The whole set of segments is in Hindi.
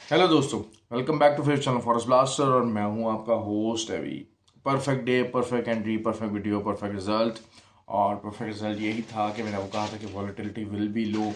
हेलो दोस्तों, वेलकम बैक टू फिर चैनल फॉरेस्ट ब्लास्टर और मैं हूं आपका होस्ट अभी। Perfect day, perfect entry, perfect video, perfect result. और परफेक्ट रिजल्ट यही था कि मैंने आपको कहा था कि वॉलेटिलिटी विल बी लो।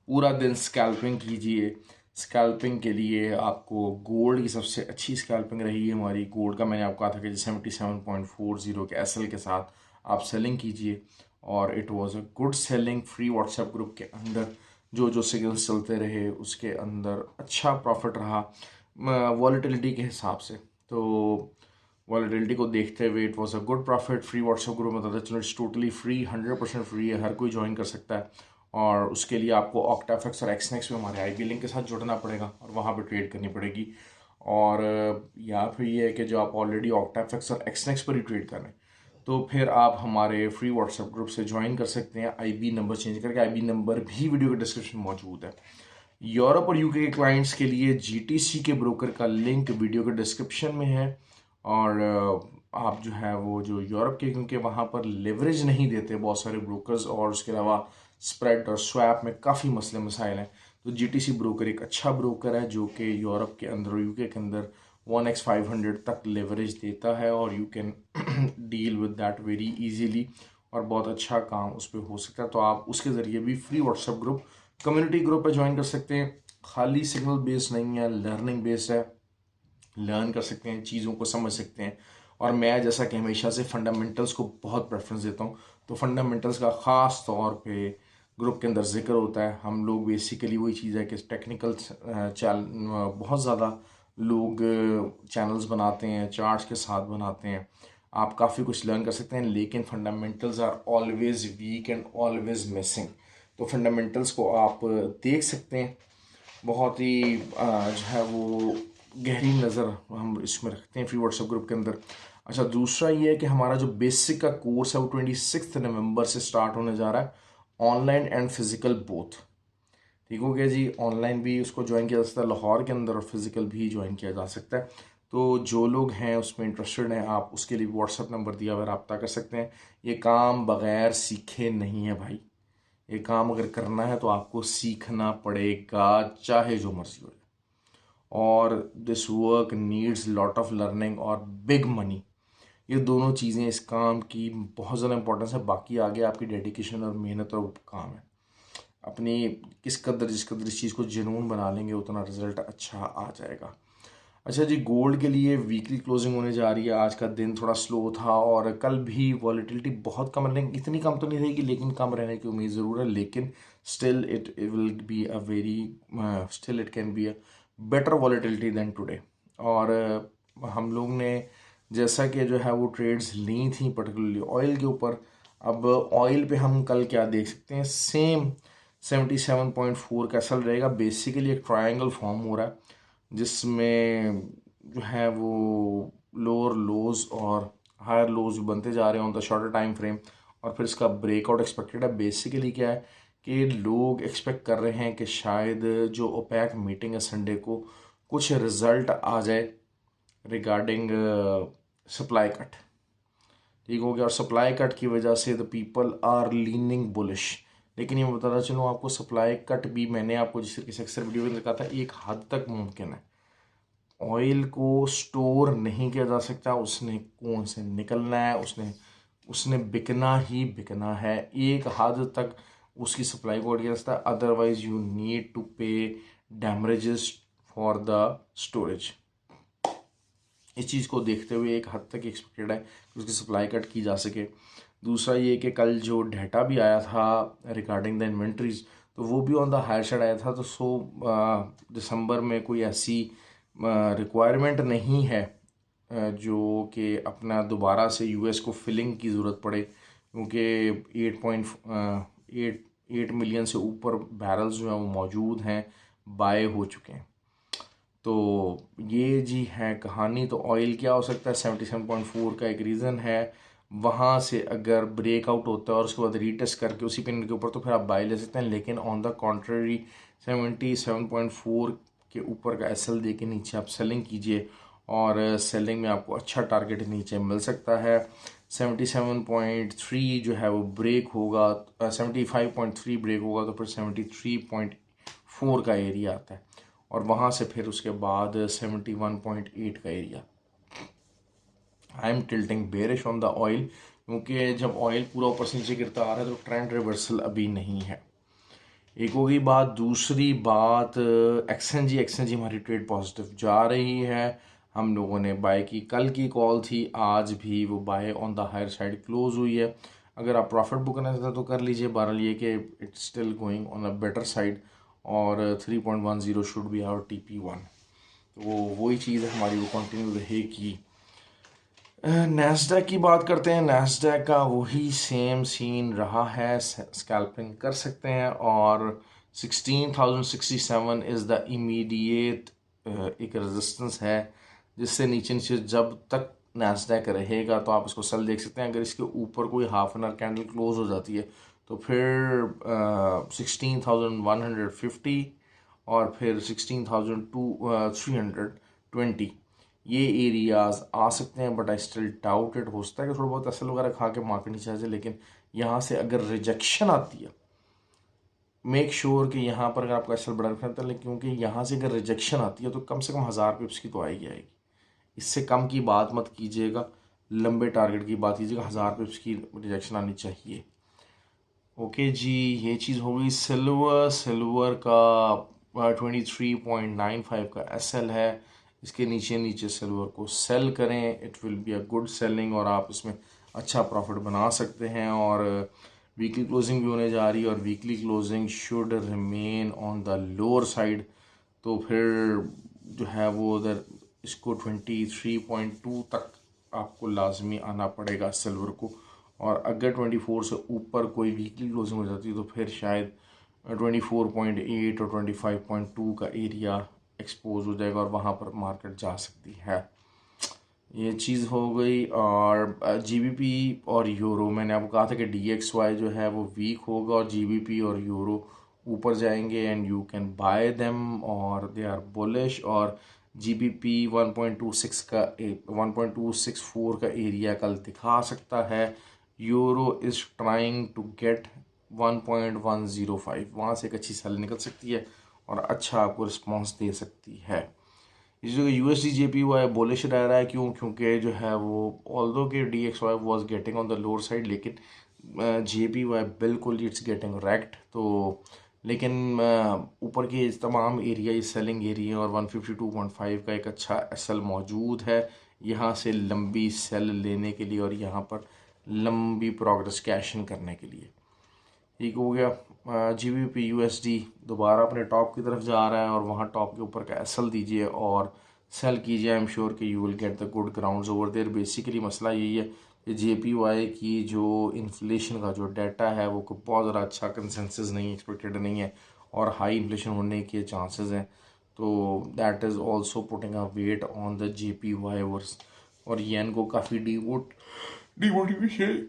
पूरा दिन स्कैल्पिंग कीजिए। स्कैल्पिंग के लिए आपको गोल्ड की सबसे अच्छी स्कैल्पिंग रही है हमारी। गोल्ड का मैंने आपको कहा था कि 77.40 के एसएल के साथ आप सेलिंग कीजिए। और it was a good selling. Free WhatsApp group के अंदर जो जो सिग्नल्स चलते रहे उसके अंदर अच्छा प्रॉफिट रहा वॉलेटिलिटी के हिसाब से। तो वॉलेटिलिटी को देखते हुए it was a good profit. Free WhatsApp group में पता चलो इट्स टोटली फ्री, 100% फ्री है, हर कोई ज्वाइन कर सकता है। और उसके लिए आपको ऑक्टाफेक्स और एक्सनेक्स में हमारे आईबी लिंक के साथ जुड़ना पड़ेगा और वहाँ पे ट्रेड करनी पड़ेगी। और या फिर ये है कि जो आप ऑलरेडी ऑक्टाफेक्स और एक्सनेक्स पर ही ट्रेड कर रहे हैं तो फिर आप हमारे फ्री व्हाट्सएप ग्रुप से ज्वाइन कर सकते हैं आईबी नंबर चेंज करके। आईबी नंबर भी वीडियो के डिस्क्रिप्शन में मौजूद है। यूरोप और यूके के क्लाइंट्स के लिए जीटीसी के ब्रोकर का लिंक वीडियो के डिस्क्रिप्शन में है। और आप जो है वो जो यूरोप के, क्योंकि वहाँ पर लेवरेज नहीं देते बहुत सारे ब्रोकर्स, और उसके अलावा स्प्रेड और स्वैप में काफ़ी मसले मसाइल हैं। तो जीटीसी ब्रोकर एक अच्छा ब्रोकर है जो कि यूरोप के अंदर और यूके के अंदर 1x500 तक लेवरेज देता है और you can deal with that very easily. और बहुत अच्छा काम उस पर हो सकता है। तो आप उसके ज़रिए भी free WhatsApp group, community group पे ज्वाइन कर सकते हैं। खाली सिग्नल बेस्ड नहीं है, लर्निंग बेस्ड है। लर्न कर सकते हैं, चीज़ों को समझ सकते हैं। और मैं जैसा कि हमेशा से फंडामेंटल्स को बहुत प्रेफरेंस देता हूँ, तो फंडामेंटल्स का ख़ास तौर पे ग्रुप के अंदर जिक्र होता है। हम लोग बेसिकली वही चीज़ है कि टेक्निकल बहुत ज़्यादा लोग चैनल्स बनाते हैं, चार्ट्स के साथ बनाते हैं। आप काफ़ी कुछ लर्न कर सकते हैं, लेकिन fundamentals are always weak and always missing. तो फंडामेंटल्स को आप देख सकते हैं। बहुत ही जो है वो गहरी नज़र हम इसमें रखते हैं फ्री व्हाट्सएप ग्रुप के अंदर। अच्छा, दूसरा ये है कि हमारा जो बेसिक का कोर्स है वो 26 नवंबर से स्टार्ट होने जा रहा है, ऑनलाइन एंड फिजिकल बोथ। ठीक हो गया जी। ऑनलाइन भी उसको ज्वाइन किया जा सकता है लाहौर के अंदर, और फिजिकल भी ज्वाइन किया जा सकता है। तो जो लोग हैं उसमें इंटरेस्टेड हैं, आप उसके लिए व्हाट्सएप नंबर दिया हुआ रब्ता कर सकते हैं। ये काम बगैर सीखे नहीं है भाई। ये काम अगर करना है तो आपको सीखना पड़ेगा, चाहे जो मर्जी हो जाए। और this work needs lot of learning और बिग मनी। ये दोनों चीज़ें इस काम की बहुत ज़्यादा इंपॉर्टेंस है। बाकी आगे आपकी डेडिकेशन और मेहनत और काम है अपनी। किस कदर जिस कदर इस चीज़ को जुनून बना लेंगे उतना रिजल्ट अच्छा आ जाएगा। अच्छा जी, गोल्ड के लिए वीकली क्लोजिंग होने जा रही है। आज का दिन थोड़ा स्लो था और कल भी वॉलेटिलिटी बहुत कम रहेगी। इतनी कम तो नहीं रहेगी लेकिन कम रहने की उम्मीद ज़रूर है। लेकिन still it will be a very, still it can be a better volatility than today. और हम लोग ने जैसा कि जो है वो ट्रेड्स ली थी पर्टिकुलरली ऑयल के ऊपर। अब ऑयल पे हम कल क्या देख सकते हैं, सेम 77.4 का एसल रहेगा। बेसिकली एक ट्रायंगल फॉर्म हो रहा है जिसमें जो है वो लोअर लोज और हायर लोज बनते जा रहे हैं on the shorter time frame. और फिर इसका ब्रेकआउट एक्सपेक्टेड है। बेसिकली क्या है कि लोग एक्सपेक्ट कर रहे हैं कि शायद जो ओपेक मीटिंग है संडे को, कुछ रिजल्ट आ जाए रिगार्डिंग सप्लाई कट। ठीक हो गया। और सप्लाई कट की वजह से the people are leaning bullish. लेकिन ये बताना चलूँ आपको, सप्लाई कट भी मैंने आपको जिस तरीके से अक्सर वीडियो में कहा था, एक हद तक मुमकिन है। ऑयल को स्टोर नहीं किया जा सकता, उसने कुएं से निकलना है, उसने उसने बिकना ही बिकना है। एक हद तक उसकी सप्लाई को किया जा सकता है, अदरवाइज यू नीड टू पे डैमरेजेस फॉर द स्टोरेज। इस चीज़ को देखते हुए एक हद तक एक्सपेक्टेड है कि उसकी सप्लाई कट की जा सके। दूसरा ये कि कल जो डाटा भी आया था रिगार्डिंग द इन्वेंट्रीज, तो वो भी ऑन द हायर साइड आया था। तो दिसंबर में कोई ऐसी रिक्वायरमेंट नहीं है जो कि अपना दोबारा से यूएस को फिलिंग की ज़रूरत पड़े, क्योंकि 8 मिलियन से ऊपर बैरल्स जो हैं वो मौजूद हैं, बाय हो चुके हैं। तो ये जी है कहानी। तो ऑयल क्या हो सकता है, 77.4 का एक रीज़न है। वहाँ से अगर ब्रेकआउट होता है और उसके बाद रीटेस्ट करके उसी पिन के ऊपर, तो फिर आप बाय ले सकते हैं। लेकिन ऑन द कॉन्ट्ररी 77.4 के ऊपर का एसएल दे के नीचे आप सेलिंग कीजिए। और सेलिंग में आपको अच्छा टारगेट नीचे मिल सकता है। 77.3 जो है वो ब्रेक होगा, 75.3 ब्रेक होगा तो फिर 73.4 का एरिया आता है। और वहाँ से फिर उसके बाद 71.8 का area. I am tilting bearish on the oil, क्योंकि जब ऑयल पूरा ऊपर से नीचे गिरता आ रहा है तो ट्रेंड रिवर्सल अभी नहीं है। एक होगी बात। दूसरी बात, एक्सएनजी हमारी ट्रेड पॉजिटिव जा रही है। हम लोगों ने बाय की, कल की कॉल थी, आज भी वो buy on the higher side close हुई है। अगर आप प्रॉफिट बुक करना चाहते हैं तो कर लीजिए, बहरहाल ये कि it's still going on a better side, और 3.10 शुड बी आवर TP1। तो वही चीज़ है हमारी, वो कंटिन्यू रहेगी। नैस्डैक की बात करते हैं। नैस्डैक का वही सेम सीन रहा है, स्कैल्पिंग कर सकते हैं, और 16,067 इज़ द इमीडिएट एक रेजिस्टेंस है, जिससे नीचे नीचे जब तक नैस्डैक रहेगा तो आप इसको सेल देख सकते हैं। अगर इसके ऊपर कोई half an hour candle close हो जाती है तो फिर 16,150 और फिर 16,320 ये एरियाज आ सकते हैं। But I still doubt it. हो सकता है कि थोड़ा बहुत एसल वगैरह खा के मार्केट नीचे आ जाए, लेकिन यहाँ से अगर रिजेक्शन आती है, मेक श्योर कि यहाँ पर अगर आपका एसल बड़ा रखना है, क्योंकि यहाँ से अगर रिजेक्शन आती है तो कम से कम 1000 पिप्स की तो आएगी आएगी। इससे कम की बात मत कीजिएगा, लंबे टारगेट की बात कीजिएगा। 1000 पिप्स की रिजेक्शन आनी चाहिए। ओके जी, ये चीज़ हो गई। सिल्वर का 23.95 का SL है। इसके नीचे नीचे सिल्वर को सेल करें, it will be a good selling, और आप इसमें अच्छा प्रॉफिट बना सकते हैं। और वीकली क्लोजिंग भी होने जा रही है, और weekly closing should remain on the lower side. तो फिर जो है वो उधर इसको 23.2 तक आपको लाजमी आना पड़ेगा सिल्वर को। और अगर 24 से ऊपर कोई वीकली क्लोजिंग हो जाती है तो फिर शायद 24.8 और 25.2 का एरिया एक्सपोज हो जाएगा, और वहाँ पर मार्केट जा सकती है। ये चीज़ हो गई। और GBP और यूरो, मैंने आपको कहा था कि DXY जो है वो वीक होगा और GBP और यूरो ऊपर जाएंगे, and you can buy them, और दे आर बुलिश। और GBP 1.26 का 1.264 का एरिया कल दिखा सकता है। Euro is trying to get 1.105, वहाँ से एक अच्छी सेल निकल सकती है और अच्छा आपको रिस्पॉन्स दे सकती है। इस जगह USD JPY बुलिश रह रहा है। क्योंकि जो है वो ऑल्दो के DXY was getting on the lower side, लेकिन JPY बिल्कुल इट्स गेटिंग रैक्ट। तो लेकिन ऊपर के तमाम एरिया सेलिंग एरिया, और 152.5 का एक अच्छा SL मौजूद है यहाँ से लंबी सेल लेने के लिए, और यहाँ पर लंबी प्रोग्रेस कैशन करने के लिए। ठीक हो गया। GBP USD दोबारा अपने टॉप की तरफ जा रहा है, और वहाँ टॉप के ऊपर का SL दीजिए और सेल कीजिए। आई एम श्योर कि you will get the good grounds over there. Basically मसला यही है कि JPY की जो इन्फ्लेशन का जो डाटा है वो बहुत ज़्यादा अच्छा कंसेंसस नहीं, एक्सपेक्टेड नहीं है, और हाई इन्फ्लेशन होने के चांसेस हैं। तो that is also putting a weight on the JPY वर्स। और येन को काफ़ी demotivation,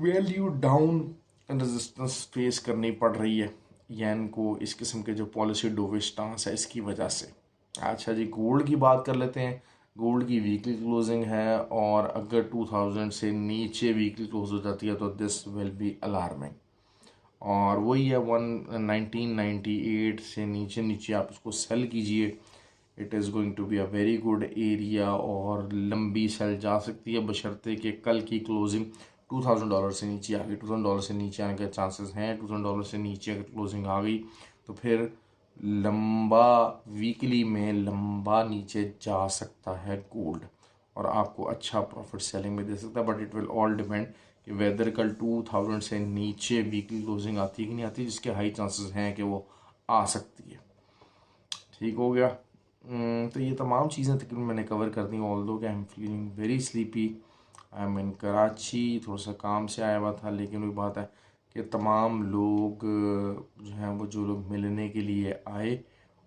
value down resistance face करनी पड़ रही है येन को, इस किस्म के जो पॉलिसी डोविश स्टांस है इसकी वजह से। अच्छा जी, गोल्ड की बात कर लेते हैं। गोल्ड की वीकली क्लोजिंग है, और अगर 2000 से नीचे वीकली क्लोज हो जाती है तो दिस विल बी अलार्मिंग। और वही है 1998 से नीचे नीचे आप उसको सेल कीजिए। It is going to be a very good area, और लंबी सेल जा सकती है, बशर्ते कि कल की क्लोजिंग $2000 से नीचे आ गई। $2000 से नीचे आने के चांसेस हैं। $2000 से नीचे अगर क्लोजिंग आ गई तो फिर लंबा वीकली में लंबा नीचे जा सकता है गोल्ड, और आपको अच्छा प्रॉफिट सेलिंग में दे सकता है। But it will all depend कि वेदर कल 2000 से नीचे वीकली क्लोजिंग आती है कि नहीं आती, जिसके हाई चांसेस हैं कि वो आ सकती है। ठीक हो गया। तो ये तमाम चीज़ें तकरीबन मैंने कवर कर दी। ऑल्दो कि I am feeling very sleepy, I am in Karachi, थोड़ा सा काम से आया हुआ था, लेकिन वही बात है कि तमाम लोग जो हैं वो जो लोग मिलने के लिए आए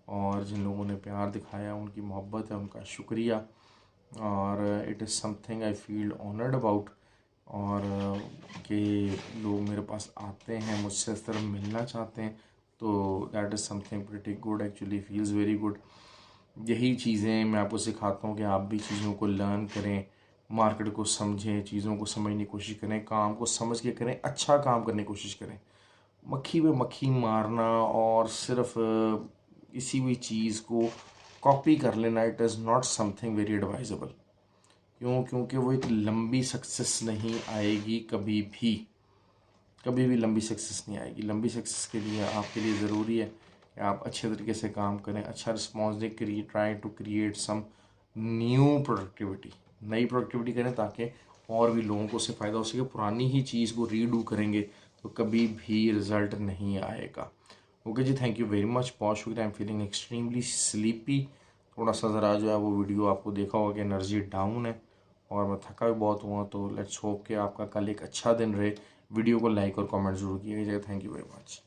और जिन लोगों ने प्यार दिखाया, उनकी मोहब्बत है, उनका शुक्रिया, और it is something I feel honoured about. और कि लोग मेरे पास आते हैं, मुझसे इस तरह मिलना चाहते हैं, तो that is something pretty good, actually feels very good. यही चीज़ें मैं आपको सिखाता हूँ कि आप भी चीज़ों को लर्न करें, मार्केट को समझें, चीज़ों को समझने की कोशिश करें, काम को समझ के करें, अच्छा काम करने की कोशिश करें। मक्खी पे मक्खी मारना और सिर्फ किसी भी चीज़ को कॉपी कर लेना, it is not something very advisable. क्यों? क्योंकि वो एक लंबी सक्सेस नहीं आएगी कभी भी लंबी सक्सेस नहीं आएगी। लंबी सक्सेस के लिए आपके लिए ज़रूरी है कि आप अच्छे तरीके से काम करें, अच्छा रिस्पॉन्स दें, try to create some new productivity, नई प्रोडक्टिविटी करें ताकि और भी लोगों को उससे फ़ायदा हो सके। पुरानी ही चीज़ को रीडू करेंगे तो कभी भी रिज़ल्ट नहीं आएगा। ओके जी, थैंक यू वेरी मच, बहुत शुक्रिया। I am feeling extremely sleepy. थोड़ा सा ज़रा जो है वो वीडियो आपको देखा होगा कि एनर्जी डाउन है और मैं थका भी बहुत हुआ। तो लेट्स होप कि आपका कल एक अच्छा दिन रहे। वीडियो को लाइक और कमेंट जरूर कीजिएगा। Thank you very much.